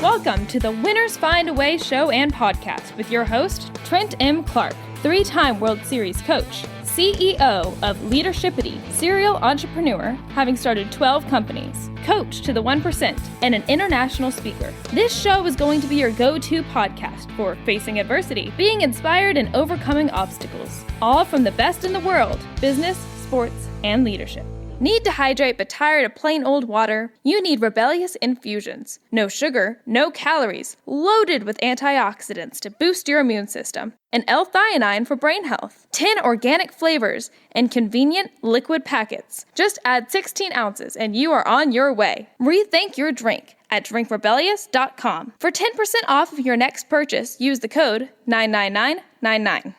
Welcome to the Winners Find a Way show and podcast with your host, Trent M. Clark, three-time World Series coach, CEO of Leadershipity, serial entrepreneur, having started 12 companies, coach to the 1%, and an international speaker. This show is going to be your go-to podcast for facing adversity, being inspired, and overcoming obstacles. All from the best in the world, business, sports, and leadership. Need to hydrate but tired of plain old water? You need Rebellious Infusions. No sugar, no calories, loaded with antioxidants to boost your immune system. And L-theanine for brain health. 10 organic flavors and convenient liquid packets. Just add 16 ounces and you are on your way. Rethink your drink at drinkrebellious.com. For 10% off of your next purchase, use the code 99999.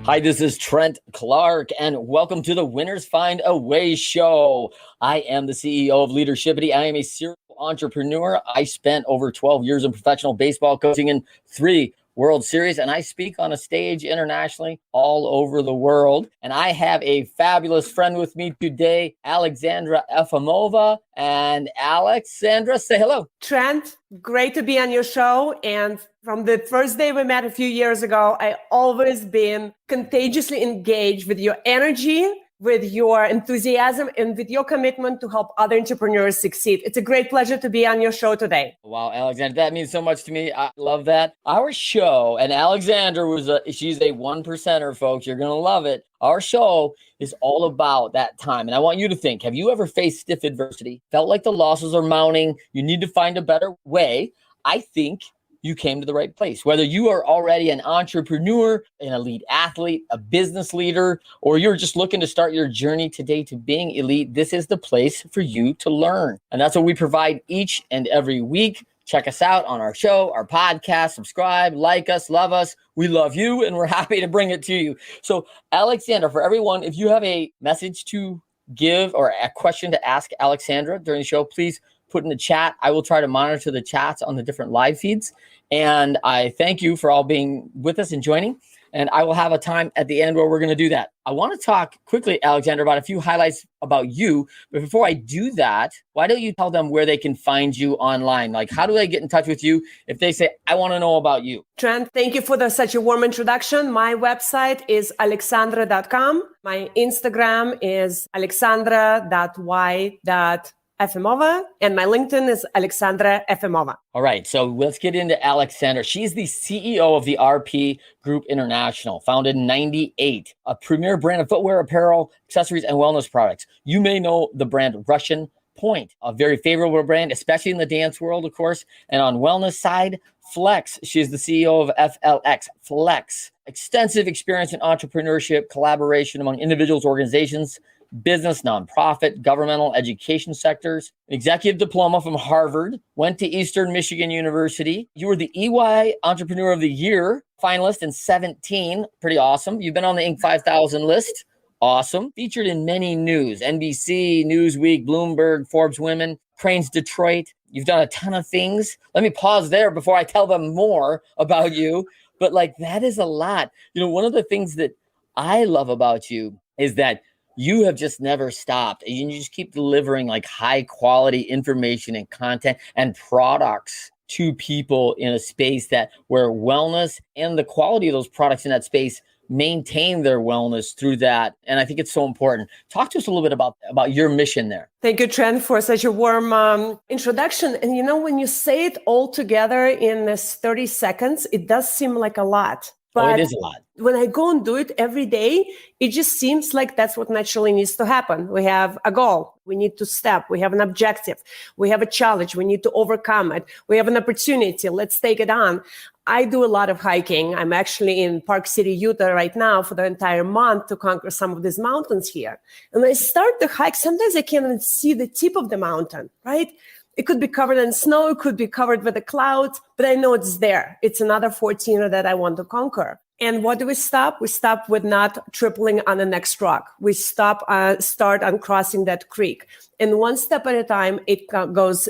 Hi, this is Trent Clark, and welcome to the Winners Find a Way show. I am the CEO of Leadershipity. I am a serial entrepreneur. I spent over 12 years in professional baseball coaching in 3 World Series, and I speak on a stage internationally all over the world. And I have a fabulous friend with me today, Alexandra Efimova. And Alexandra, say hello. Trent, great to be on your show. And from the first day we met a few years ago, I always been contagiously engaged with your energy, with your enthusiasm, and with your commitment to help other entrepreneurs succeed. It's a great pleasure to be on your show today. Wow, Alexandra, that means so much to me. I love that. Our show, and Alexandra she's a 1%er, folks. You're going to love it. Our show is all about that time. And I want you to think, have you ever faced stiff adversity? Felt like the losses are mounting? You need to find a better way? I think you came to the right place. Whether you are already an entrepreneur, an elite athlete, a business leader, or you're just looking to start your journey today to being elite, this is the place for you to learn. And that's what we provide each and every week. Check us out on our show, our podcast, subscribe, like us, love us. We love you, and we're happy to bring it to you. So, Alexandra, for everyone, if you have a message to give or a question to ask Alexandra during the show, please put in the chat. I will try to monitor the chats on the different live feeds. And I thank you for all being with us and joining. And I will have a time at the end where we're going to do that. I want to talk quickly, Alexandra, about a few highlights about you. But before I do that, why don't you tell them where they can find you online? Like, how do they get in touch with you if they say, I want to know about you? Trent, thank you for such a warm introduction. My website is alexandra.com. My Instagram is alexandra.y.Efimova, and my LinkedIn is Alexandra Efimova. All right, so let's get into Alexandra. She's the CEO of the RP Group International, founded in 98, a premier brand of footwear, apparel, accessories, and wellness products. You may know the brand Russian Pointe, a very favorable brand, especially in the dance world, of course. And on wellness side, Flex. She's the CEO of FLX, Flex. Extensive experience in entrepreneurship, collaboration among individuals, organizations, business, nonprofit, governmental, education sectors, executive diploma from Harvard, went to Eastern Michigan University. You were the EY Entrepreneur of the Year finalist in 2017. Pretty awesome. You've been on the Inc. 5000 list. Awesome. Featured in many news, NBC, Newsweek, Bloomberg, Forbes Women, Crain's Detroit. You've done a ton of things. Let me pause there before I tell them more about you. But that is a lot. One of the things that I love about you is that you have just never stopped. And you just keep delivering high quality information and content and products to people in a space where wellness and the quality of those products in that space maintain their wellness through that. And I think it's so important. Talk to us a little bit about your mission there. Thank you, Trent, for such a warm introduction. And when you say it all together in this 30 seconds, it does seem like a lot. But it is a lot. When I go and do it every day, it just seems like that's what naturally needs to happen. We have a goal. We need to step. We have an objective. We have a challenge. We need to overcome it. We have an opportunity. Let's take it on. I do a lot of hiking. I'm actually in Park City, Utah right now for the entire month to conquer some of these mountains here. And when I start the hike, sometimes I can't even see the tip of the mountain, right? It could be covered in snow. It could be covered with the clouds, but I know it's there. It's another 14 that I want to conquer. And what do we stop? We stop with not tripling on the next rock. We start on crossing that creek. And one step at a time, it goes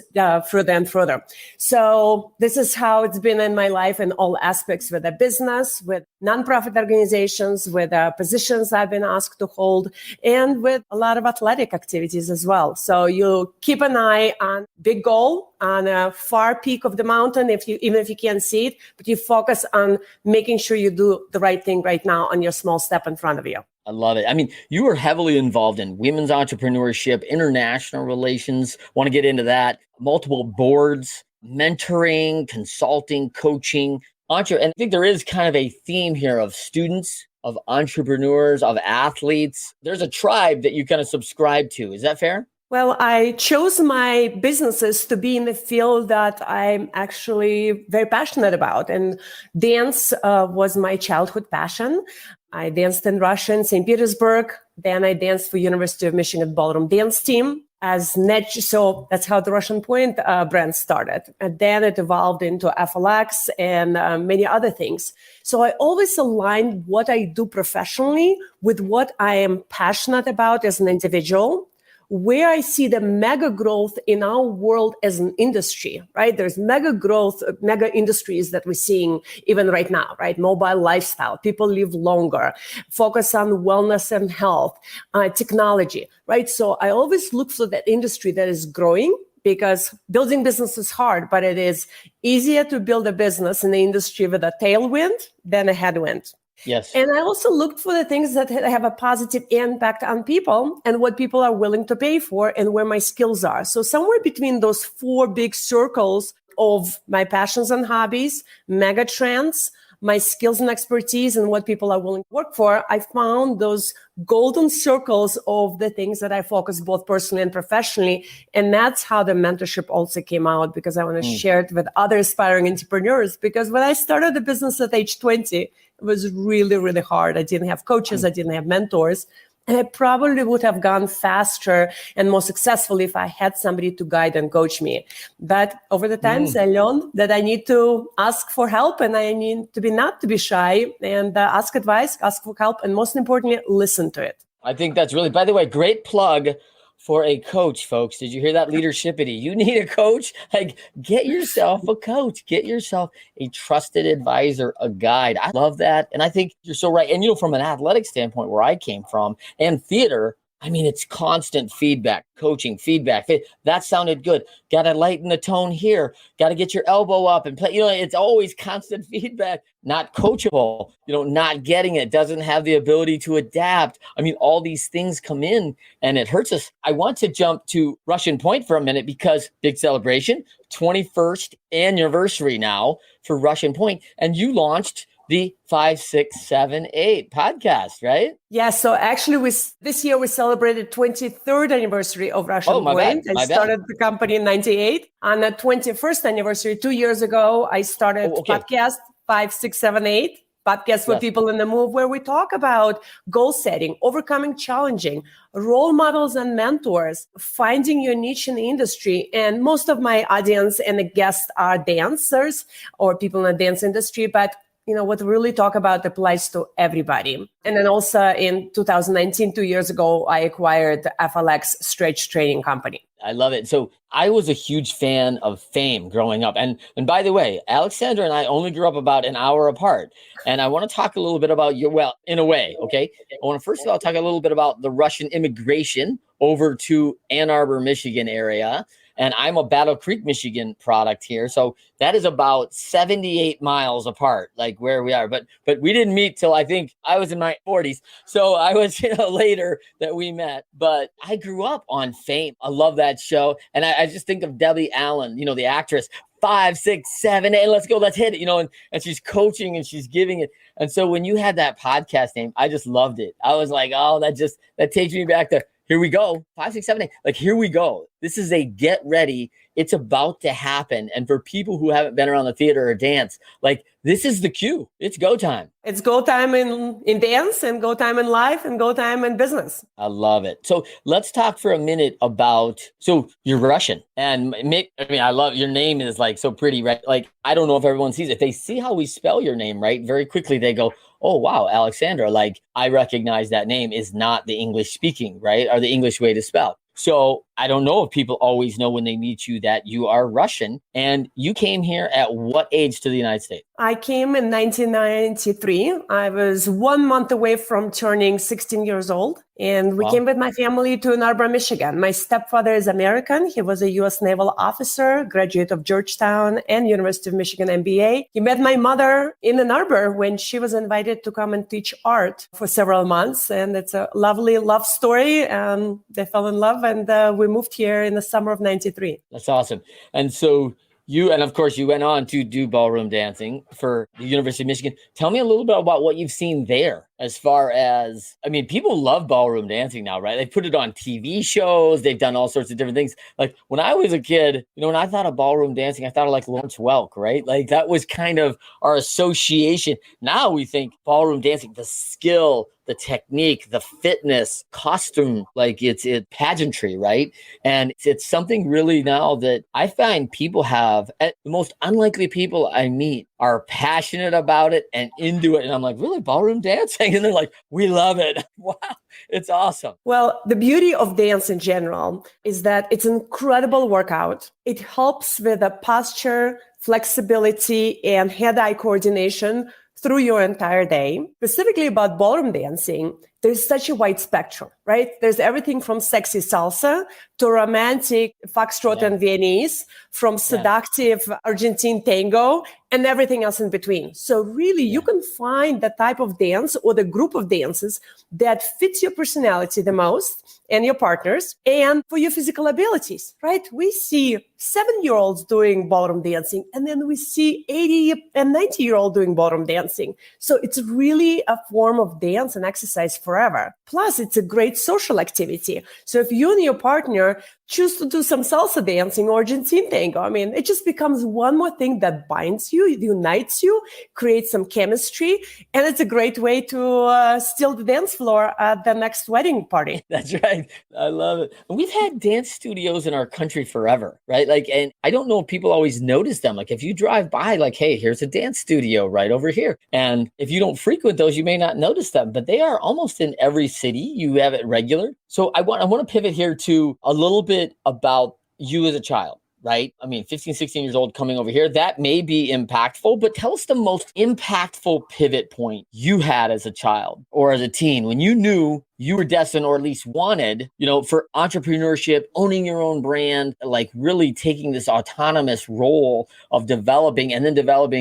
further and further. So this is how it's been in my life in all aspects, with a business, with nonprofit organizations, with positions I've been asked to hold, and with a lot of athletic activities as well. So you keep an eye on big goal, on a far peak of the mountain, even if you can't see it, but you focus on making sure you do the right thing right now on your small step in front of you. I love it. I mean, you were heavily involved in women's entrepreneurship, international relations. Want to get into that. Multiple boards, mentoring, consulting, coaching, and I think there is kind of a theme here of students, of entrepreneurs, of athletes. There's a tribe that you kind of subscribe to. Is that fair? Well, I chose my businesses to be in the field that I'm actually very passionate about. And dance was my childhood passion. I danced in Russia in St. Petersburg. Then I danced for University of Michigan ballroom dance team so that's how the Russian Pointe brand started. And then it evolved into FLX and many other things. So I always align what I do professionally with what I am passionate about as an individual, where I see the mega growth in our world as an industry, right? There's mega growth, mega industries that we're seeing even right now, right? Mobile lifestyle, people live longer, focus on wellness and health, technology, right? So I always look for that industry that is growing, because building business is hard, but it is easier to build a business in the industry with a tailwind than a headwind. Yes. And I also looked for the things that have a positive impact on people and what people are willing to pay for and where my skills are. So somewhere between those four big circles of my passions and hobbies, mega trends, my skills and expertise, and what people are willing to work for, I found those golden circles of the things that I focus both personally and professionally. And that's how the mentorship also came out, because I want to share it with other aspiring entrepreneurs. Because when I started the business at age 20, it was really, really hard. I didn't have coaches. I didn't have mentors. And I probably would have gone faster and more successful if I had somebody to guide and coach me. But over the times, I learned that I need to ask for help, and I need to not to be shy, and ask advice, ask for help, and most importantly, listen to it. I think that's really, by the way, great plug for a coach, folks. Did you hear that? Leadershipity. You need a coach? Like, get yourself a coach. Get yourself a trusted advisor, a guide. I love that. And I think you're so right. And, from an athletic standpoint, where I came from, and theater, I mean, it's constant feedback, coaching, feedback. That sounded good. Got to lighten the tone here. Got to get your elbow up and play. It's always constant feedback, not coachable, not getting it, doesn't have the ability to adapt. I mean, all these things come in and it hurts us. I want to jump to Russian Pointe for a minute, because big celebration, 21st anniversary now for Russian Pointe. And you launched the 5, 6, 7, 8 podcast, right? Yeah. So actually, this year we celebrated 23rd anniversary of Russian Pointe. I started the company in 98. On the 21st anniversary, 2 years ago, I started podcast 5, 6, 7, 8. Podcast for people in the move, where we talk about goal setting, overcoming challenging, role models and mentors, finding your niche in the industry. And most of my audience and the guests are dancers or people in the dance industry, but what we really talk about applies to everybody. And then also in 2019, 2 years ago, I acquired the FLX stretch training company. I love it. So I was a huge fan of Fame growing up. And by the way, Alexandra and I only grew up about an hour apart. And I want to talk a little bit about in a way, okay? I want to first of all talk a little bit about the Russian immigration over to Ann Arbor, Michigan area. And I'm a Battle Creek, Michigan product here. So that is about 78 miles apart, like where we are. But we didn't meet till I think I was in my 40s. So I was later that we met. But I grew up on Fame. I love that show. And I just think of Debbie Allen, the actress, 5, 6, 7, 8, let's go, let's hit it, and she's coaching and she's giving it. And so when you had that podcast name, I just loved it. I was like, oh, that takes me back to, here we go. 5, 6, 7, 8. Like, here we go. This is a get ready. It's about to happen. And for people who haven't been around the theater or dance, like, this is the cue. It's go time. It's go time in dance, and go time in life, and go time in business. I love it. So let's talk for a minute about, so you're Russian. And I love your name is like so pretty, right? Like, I don't know if everyone sees it. If they see how we spell your name, right, very quickly they go, oh, wow, Alexandra, like I recognize that name is not the English speaking, right? Or the English way to spell. So I don't know if people always know when they meet you that you are Russian. And you came here at what age to the United States? I came in 1993. I was 1 month away from turning 16 years old. And we came with my family to Ann Arbor, Michigan. My stepfather is American. He was a U.S. naval officer, graduate of Georgetown and University of Michigan MBA. He met my mother in Ann Arbor when she was invited to come and teach art for several months. And it's a lovely love story. They fell in love and we moved here in the summer of 93. That's awesome. And so and of course, you went on to do ballroom dancing for the University of Michigan. Tell me a little bit about what you've seen there as far as, I mean, people love ballroom dancing now, right? They put it on TV shows. They've done all sorts of different things. Like when I was a kid, when I thought of ballroom dancing, I thought of like Lawrence Welk, right? Like that was kind of our association. Now we think ballroom dancing, the skill, the technique, the fitness, costume, like it's pageantry, right? And it's something really now that I find people have, the most unlikely people I meet are passionate about it and into it. And I'm like, really, ballroom dancing? And they're like, we love it. Wow, it's awesome. Well, the beauty of dance in general is that it's an incredible workout. It helps with the posture, flexibility, and hand-eye coordination through your entire day. Specifically about ballroom dancing, there's such a wide spectrum, right? There's everything from sexy salsa to romantic foxtrot and Viennese, from seductive Argentine tango and everything else in between. So really, you can find the type of dance or the group of dances that fits your personality the most and your partners and for your physical abilities, right? We see 7-year-olds doing ballroom dancing, and then we see 80 and 90-year-old doing ballroom dancing. So it's really a form of dance and exercise forever. Plus, it's a great social activity. So if you and your partner choose to do some salsa dancing or Argentine tango, I mean, it just becomes one more thing that binds you, unites you, creates some chemistry, and it's a great way to steal the dance floor at the next wedding party. That's right. I love it. And we've had dance studios in our country forever, right? Like, and I don't know if people always notice them. Like if you drive by, like, hey, here's a dance studio right over here. And if you don't frequent those, you may not notice them, but they are almost in every city. You have it regular. So I want to pivot here to a little bit about you as a child, right? I mean, 15, 16 years old coming over here, that may be impactful, but tell us the most impactful pivot point you had as a child or as a teen when you knew you were destined, or at least wanted, for entrepreneurship, owning your own brand, like really taking this autonomous role of developing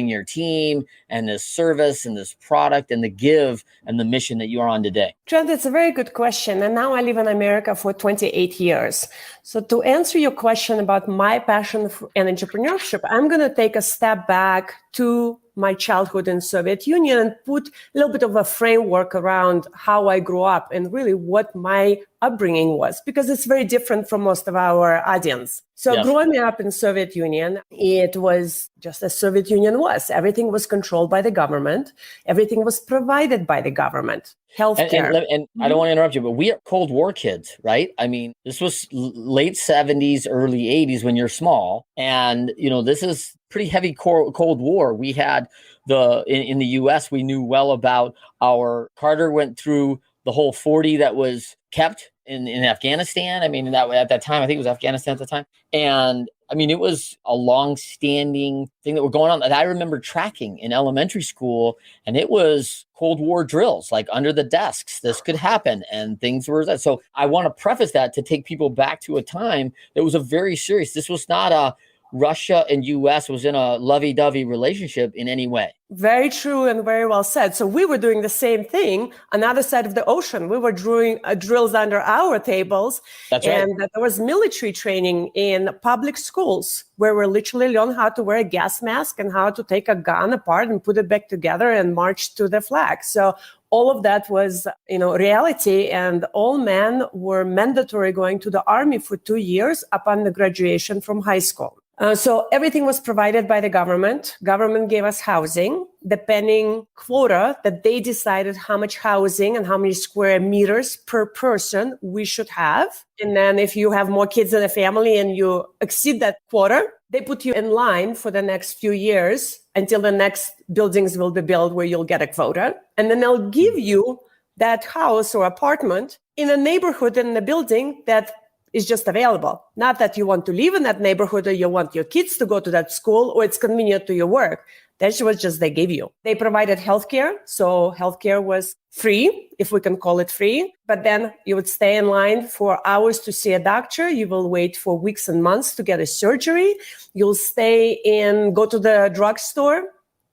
your team and this service and this product and the give and the mission that you are on today? Trent, it's a very good question. And now I live in America for 28 years. So to answer your question about my passion and entrepreneurship, I'm going to take a step back to my childhood in Soviet Union and put a little bit of a framework around how I grew up and really what my upbringing was, because it's very different from most of our audience. So growing up in Soviet Union, it was just as Soviet Union was. Everything was controlled by the government. Everything was provided by the government. Healthcare. And I don't want to interrupt you, but we are Cold War kids, right? I mean, this was late 70s, early 80s when you're small. And, this is pretty heavy Cold War. We had in the U.S., we knew well about Carter went through the whole 40 that was kept in Afghanistan. I mean, at that time, I think it was Afghanistan at the time. And I mean, it was a long-standing thing that were going on that I remember tracking in elementary school, and it was Cold War drills, like under the desks. This could happen, and things were that. So I want to preface that to take people back to a time that was a very serious. This was not a Russia and U.S. was in a lovey-dovey relationship in any way. Very true and very well said. So we were doing the same thing on the other side of the ocean. We were doing drills under our tables. That's right. And there was military training in public schools where we literally learned how to wear a gas mask and how to take a gun apart and put it back together and march to the flag. So all of that was, reality, and all men were mandatory going to the army for 2 years upon the graduation from high school. So everything was provided by the government. Government gave us housing, depending quota that they decided how much housing and how many square meters per person we should have. And then if you have more kids in the family and you exceed that quota, they put you in line for the next few years until the next buildings will be built where you'll get a quota. And then they'll give you that house or apartment in a neighborhood in the building that is just available. Not that you want to live in that neighborhood or you want your kids to go to that school or it's convenient to your work. That was just they gave you. They provided healthcare. So healthcare was free, if we can call it free. But then you would stay in line for hours to see a doctor. You will wait for weeks and months to get a surgery. You'll go to the drugstore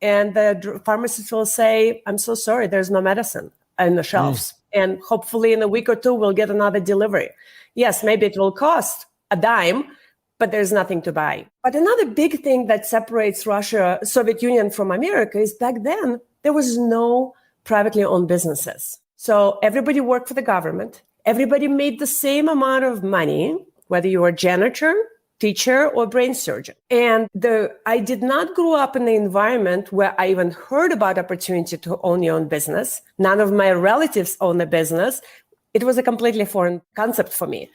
and the pharmacist will say, I'm so sorry, there's no medicine on the shelves. And hopefully in a week or two, we'll get another delivery. Yes, maybe it will cost a dime, but there's nothing to buy. But another big thing that separates Russia, Soviet Union from America is back then, there was no privately owned businesses. So everybody worked for the government. Everybody made the same amount of money, whether you were a janitor, teacher, or brain surgeon. And I did not grow up in the environment where I even heard about opportunity to own your own business. None of my relatives own a business. It was a completely foreign concept for me.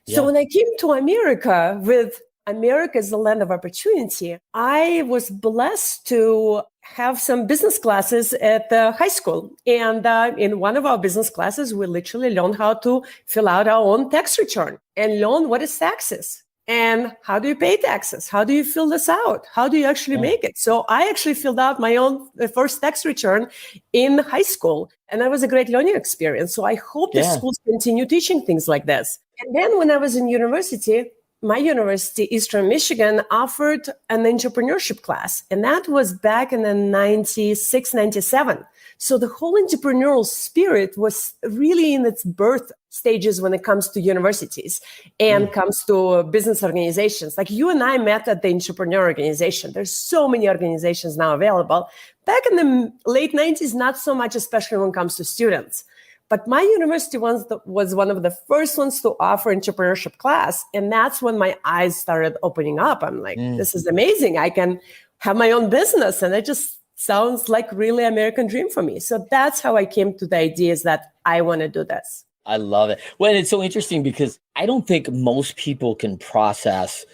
Yeah. So when I came to America with America as the land of opportunity, I was blessed to have some business classes at the high school. And in one of our business classes, we literally learned how to fill out our own tax return and learn what is taxes. And how do you pay taxes? How do you fill this out? How do you actually make it? So I actually filled out my own first tax return in high school. And that was a great learning experience. So I hope the schools continue teaching things like this. And then when I was in university, my university, Eastern Michigan, offered an entrepreneurship class. And that was back in the 96, 97. So the whole entrepreneurial spirit was really in its birth stages when it comes to universities and comes to business organizations. Like you and I met at the entrepreneur organization. There's so many organizations now available. Back in the late 90s, not so much, especially when it comes to students. But my university was one of the first ones to offer entrepreneurship class. And that's when my eyes started opening up. I'm like, this is amazing. I can have my own business. And it just sounds like really American dream for me. So that's how I came to the ideas that I want to do this. I love it. Well, it's so interesting because I don't think most people can process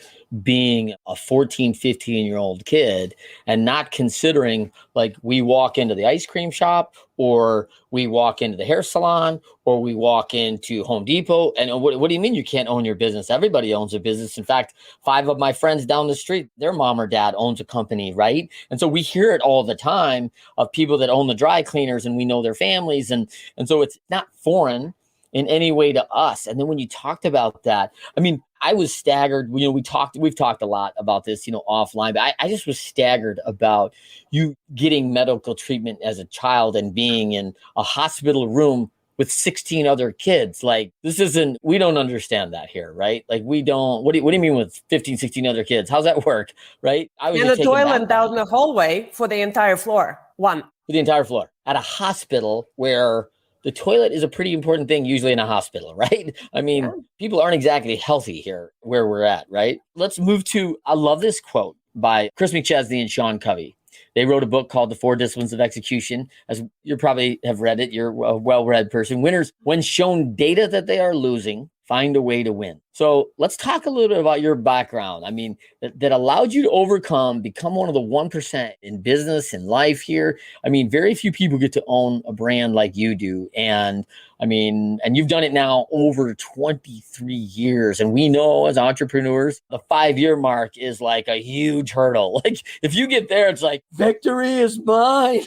being a 14, 15-year-old kid and not considering like we walk into the ice cream shop or we walk into the hair salon or we walk into Home Depot. And what do you mean you can't own your business? Everybody owns a business. In fact, 5 of my friends down the street, their mom or dad owns a company, right? And so we hear it all the time of people that own the dry cleaners and we know their families. And so it's not foreign in any way to us. And then when you talked about that, I mean, I was staggered. We've talked a lot about this, offline, but I just was staggered about you getting medical treatment as a child and being in a hospital room with 16 other kids. Like we don't understand that here, right? Like we don't, what do you mean with 15, 16 other kids? How's that work? Right? I was in a toilet down the hallway for the entire floor. For the entire floor at a hospital where the toilet is a pretty important thing usually in a hospital, right? I mean, people aren't exactly healthy here where we're at, right? Let's move to, I love this quote by Chris McChesney and Sean Covey. They wrote a book called The 4 Disciplines of Execution. As you probably have read it, you're a well-read person. Winners, when shown data that they are losing, find a way to win. So let's talk a little bit about your background. I mean, that allowed you to become one of the 1% in business and life here. I mean, very few people get to own a brand like you do. And I mean, and you've done it now over 23 years. And we know as entrepreneurs, the 5-year mark is like a huge hurdle. Like if you get there, it's like victory is mine,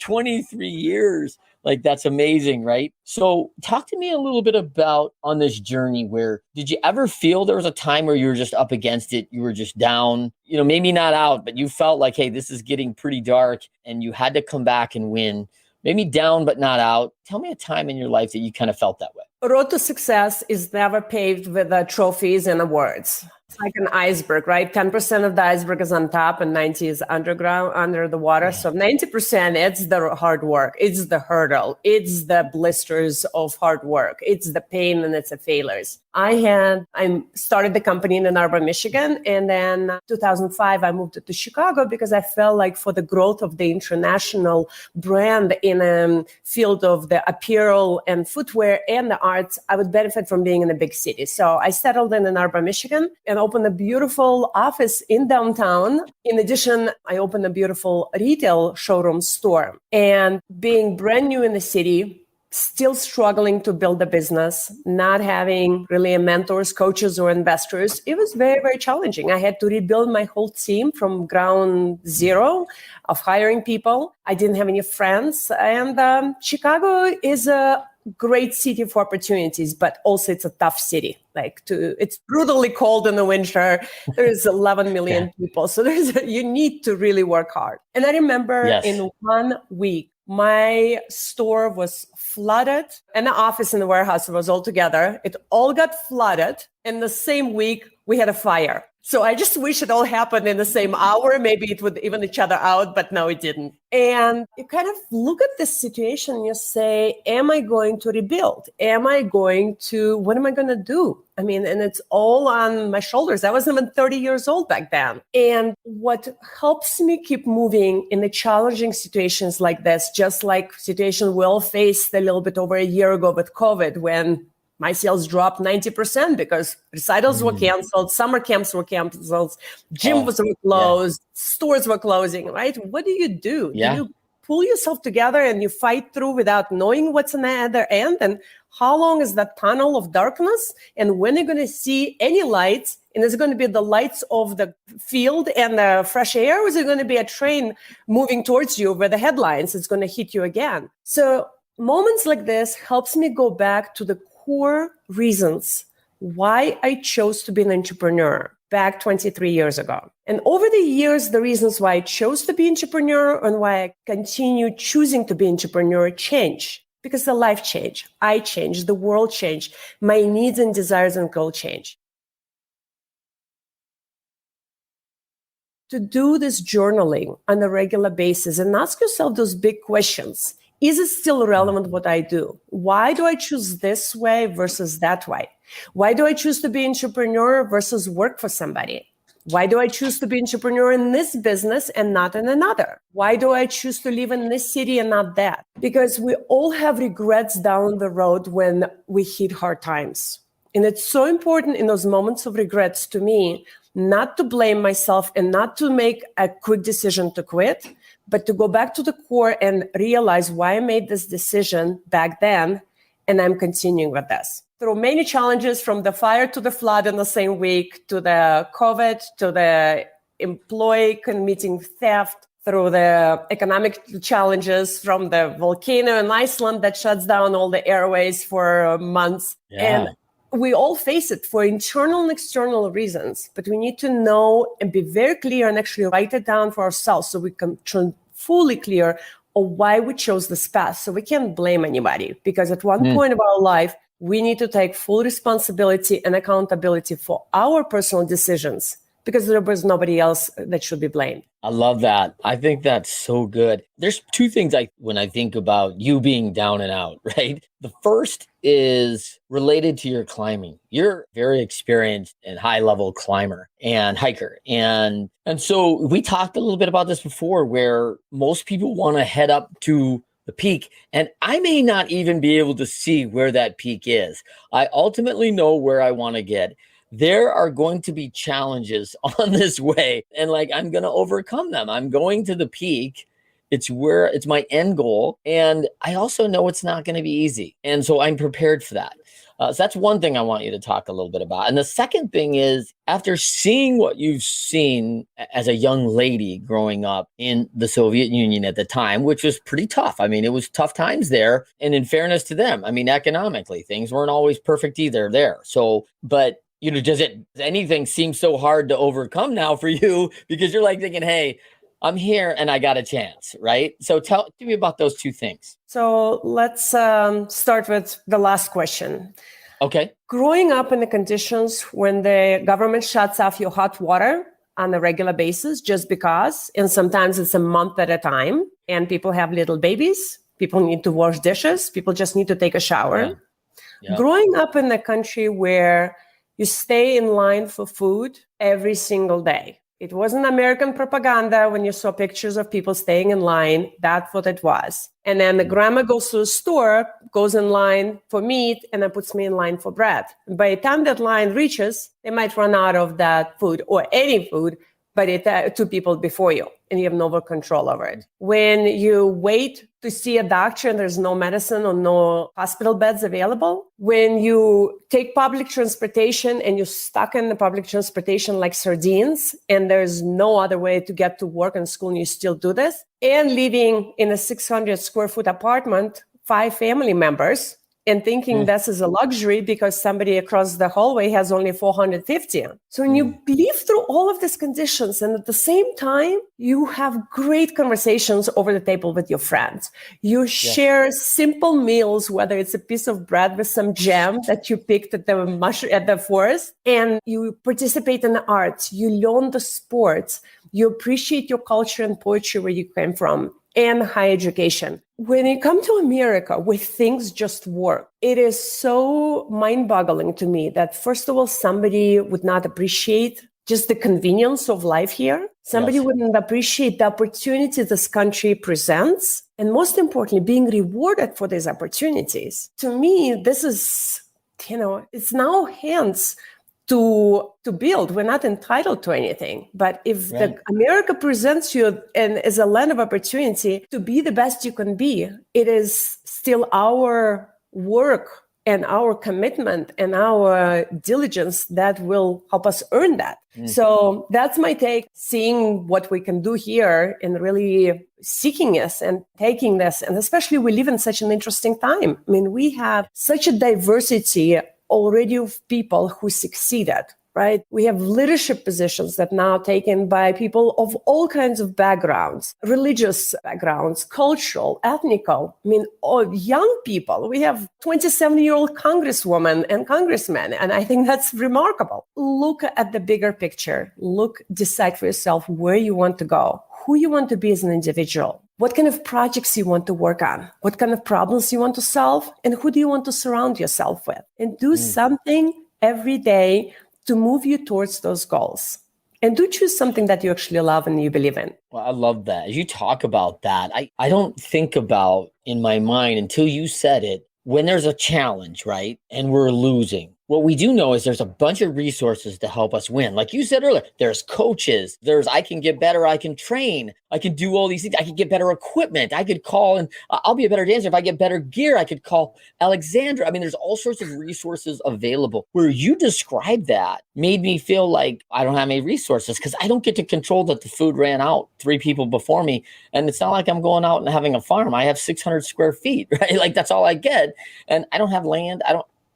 23 years. Like, that's amazing, right? So talk to me a little bit about on this journey where did you ever feel there was a time where you were just up against it? You were just down, maybe not out, but you felt like, hey, this is getting pretty dark and you had to come back and win. Maybe down, but not out. Tell me a time in your life that you kind of felt that way. Road to success is never paved with trophies and awards. It's like an iceberg, right? 10% of the iceberg is on top and 90 is underground, under the water. So 90%, it's the hard work. It's the hurdle. It's the blisters of hard work. It's the pain and it's the failures. I started the company in Ann Arbor, Michigan. And then 2005, I moved to Chicago because I felt like for the growth of the international brand in a field of the apparel and footwear and the arts, I would benefit from being in a big city. So I settled in Ann Arbor, Michigan, and opened a beautiful office in downtown. In addition, I opened a beautiful retail showroom store. And being brand new in the city, still struggling to build a business, not having really mentors, coaches, or investors, it was very, very challenging. I had to rebuild my whole team from ground zero of hiring people. I didn't have any friends. And Chicago is a great city for opportunities, but also it's a tough city. It's brutally cold in the winter. There's 11 million people. So you need to really work hard. And I remember in 1 week, my store was flooded and the office and the warehouse was all together. It all got flooded. In the same week, we had a fire. So I just wish it all happened in the same hour. Maybe it would even each other out, but no, it didn't. And you kind of look at this situation and you say, am I going to rebuild? What am I going to do? I mean, and it's all on my shoulders. I wasn't even 30 years old back then. And what helps me keep moving in the challenging situations like this, just like situation we all faced a little bit over a year ago with COVID, when my sales dropped 90% because recitals were canceled, summer camps were canceled, gyms were closed, stores were closing, right? What do? Do you pull yourself together and you fight through without knowing what's on the other end? And how long is that tunnel of darkness? And when you're going to see any lights? And is it going to be the lights of the field and the fresh air? Or is it going to be a train moving towards you where the headlines is going to hit you again? So moments like this helps me go back to the core reasons why I chose to be an entrepreneur back 23 years ago. And over the years, the reasons why I chose to be an entrepreneur and why I continue choosing to be an entrepreneur change. Because the life changed, I changed, the world changed, my needs and desires and goals change. To do this journaling on a regular basis and ask yourself those big questions. Is it still relevant what I do? Why do I choose this way versus that way? Why do I choose to be an entrepreneur versus work for somebody? Why do I choose to be an entrepreneur in this business and not in another? Why do I choose to live in this city and not that? Because we all have regrets down the road when we hit hard times. And it's so important in those moments of regrets to me, not to blame myself and not to make a quick decision to quit, but to go back to the core and realize why I made this decision back then, and I'm continuing with this. Through many challenges, from the fire to the flood in the same week, to the COVID, to the employee committing theft, through the economic challenges, from the volcano in Iceland that shuts down all the airways for months. And we all face it for internal and external reasons, but we need to know and be very clear and actually write it down for ourselves so we can fully clear on why we chose this path. So we can't blame anybody, because at one point of our life, we need to take full responsibility and accountability for our personal decisions, because there was nobody else that should be blamed. I love that. I think that's so good. There's two things when I think about you being down and out, right? The first is related to your climbing. You're very experienced and high-level climber and hiker. And so we talked a little bit about this before, where most people want to head up to the peak, and I may not even be able to see where that peak is. I ultimately know where I want to get. There are going to be challenges on this way, and I'm going to overcome them. I'm going to the peak. It's my end goal. And I also know it's not going to be easy. And so I'm prepared for that. So that's one thing I want you to talk a little bit about. And the second thing is, after seeing what you've seen as a young lady growing up in the Soviet Union at the time, which was pretty tough. I mean, it was tough times there. And in fairness to them, I mean, economically, things weren't always perfect either there. So, but does anything seem so hard to overcome now for you, because you're thinking, hey, I'm here and I got a chance, right? So tell me about those two things. So let's start with the last question. Okay. Growing up in the conditions when the government shuts off your hot water on a regular basis just because, and sometimes it's a month at a time, and people have little babies, people need to wash dishes, people just need to take a shower. Yeah. Yeah. Growing up in a country where you stay in line for food every single day. It wasn't American propaganda when you saw pictures of people staying in line. That's what it was. And then the grandma goes to the store, goes in line for meat, and then puts me in line for bread. By the time that line reaches, they might run out of that food or any food, but two people before you, and you have no control over it. When you wait to see a doctor and there's no medicine or no hospital beds available, when you take public transportation and you're stuck in the public transportation like sardines, and there's no other way to get to work and school, and you still do this, and living in a 600 square foot apartment, 5 family members, and thinking this is a luxury because somebody across the hallway has only 450. So when you live through all of these conditions, and at the same time, you have great conversations over the table with your friends. You share simple meals, whether it's a piece of bread with some jam that you picked at the forest, and you participate in the arts, you learn the sports, you appreciate your culture and poetry where you came from, and higher education. When you come to America, where things just work, it is so mind-boggling to me that, first of all, somebody would not appreciate just the convenience of life here. Somebody wouldn't appreciate the opportunity this country presents. And most importantly, being rewarded for these opportunities. To me, this is, it's now hands to build. We're not entitled to anything. But if America presents you and as a land of opportunity to be the best you can be, it is still our work and our commitment and our diligence that will help us earn that. So that's my take, seeing what we can do here and really seeking this and taking this. And especially we live in such an interesting time. I mean, we have such a diversity already of people who succeeded, right? We have leadership positions that now taken by people of all kinds of backgrounds, religious backgrounds, cultural, ethnical. I mean, all young people. We have 27-year-old congresswomen and congressmen, and I think that's remarkable. Look at the bigger picture. Decide for yourself where you want to go, who you want to be as an individual. What kind of projects you want to work on, what kind of problems you want to solve, and who do you want to surround yourself with? And do something every day to move you towards those goals. And do choose something that you actually love and you believe in. Well, I love that. As you talk about that, I don't think about in my mind until you said it, when there's a challenge, right? And we're losing. What we do know is there's a bunch of resources to help us win. Like you said earlier, there's coaches, I can get better, I can train, I can do all these things, I can get better equipment, I could call and I'll be a better dancer. If I get better gear, I could call Alexandra. I mean, there's all sorts of resources available. Where you described that made me feel like I don't have any resources because I don't get to control that the food ran out 3 people before me. And it's not like I'm going out and having a farm. I have 600 square feet, right? Like that's all I get. And I don't have land. I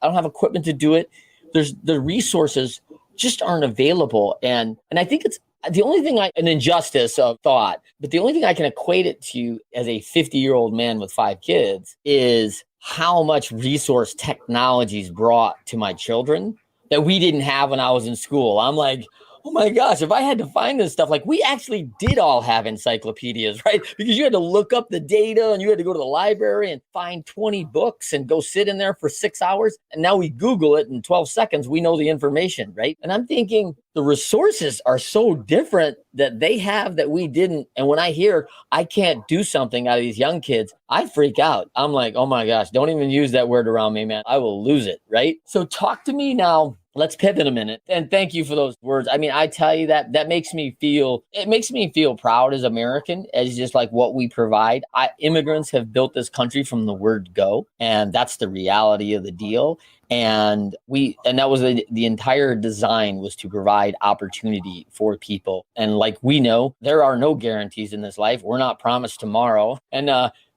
don't have equipment to do it. There's the resources just aren't available. And I think it's the only thing an injustice of thought, but the only thing I can equate it to as a 50-year-old man with 5 kids is how much resource technology's brought to my children that we didn't have when I was in school. I'm like, oh my gosh, if I had to find this stuff, like we actually did all have encyclopedias, right? Because you had to look up the data and you had to go to the library and find 20 books and go sit in there for 6 hours. And now we Google it in 12 seconds, we know the information, right? And I'm thinking the resources are so different that they have that we didn't. And when I hear I can't do something out of these young kids, I freak out. I'm like, oh my gosh, don't even use that word around me, man. I will lose it, right? So talk to me now. Let's pivot a minute. And thank you for those words. I mean, I tell you that makes me feel proud as American, as just like what we provide. Immigrants have built this country from the word go. And that's the reality of the deal. And that was the entire design was to provide opportunity for people. And like we know, there are no guarantees in this life. We're not promised tomorrow. And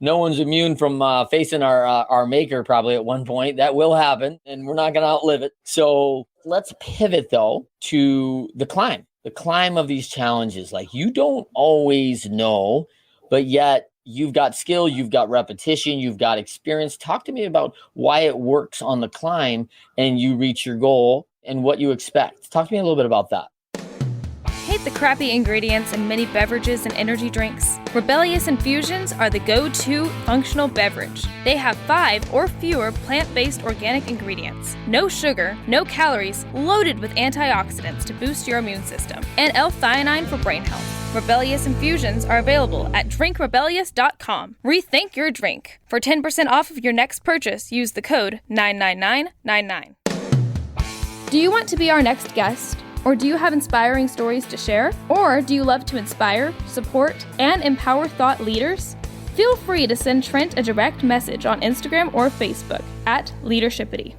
no one's immune from facing our maker probably at one point. That will happen and we're not going to outlive it. So let's pivot though to the climb of these challenges. Like you don't always know, but yet You've got skill, you've got repetition, you've got experience. Talk to me about why it works on the climb and you reach your goal and what you expect. Talk to me a little bit about that. Hate the crappy ingredients in many beverages and energy drinks? Rebellious Infusions are the go-to functional beverage. They have 5 or fewer plant-based organic ingredients, no sugar, no calories, loaded with antioxidants to boost your immune system, and L-theanine for brain health. Rebellious Infusions are available at drinkrebellious.com. Rethink your drink. For 10% off of your next purchase, use the code 99999. Do you want to be our next guest? Or do you have inspiring stories to share? Or do you love to inspire, support, and empower thought leaders? Feel free to send Trent a direct message on Instagram or Facebook at Leadershipity.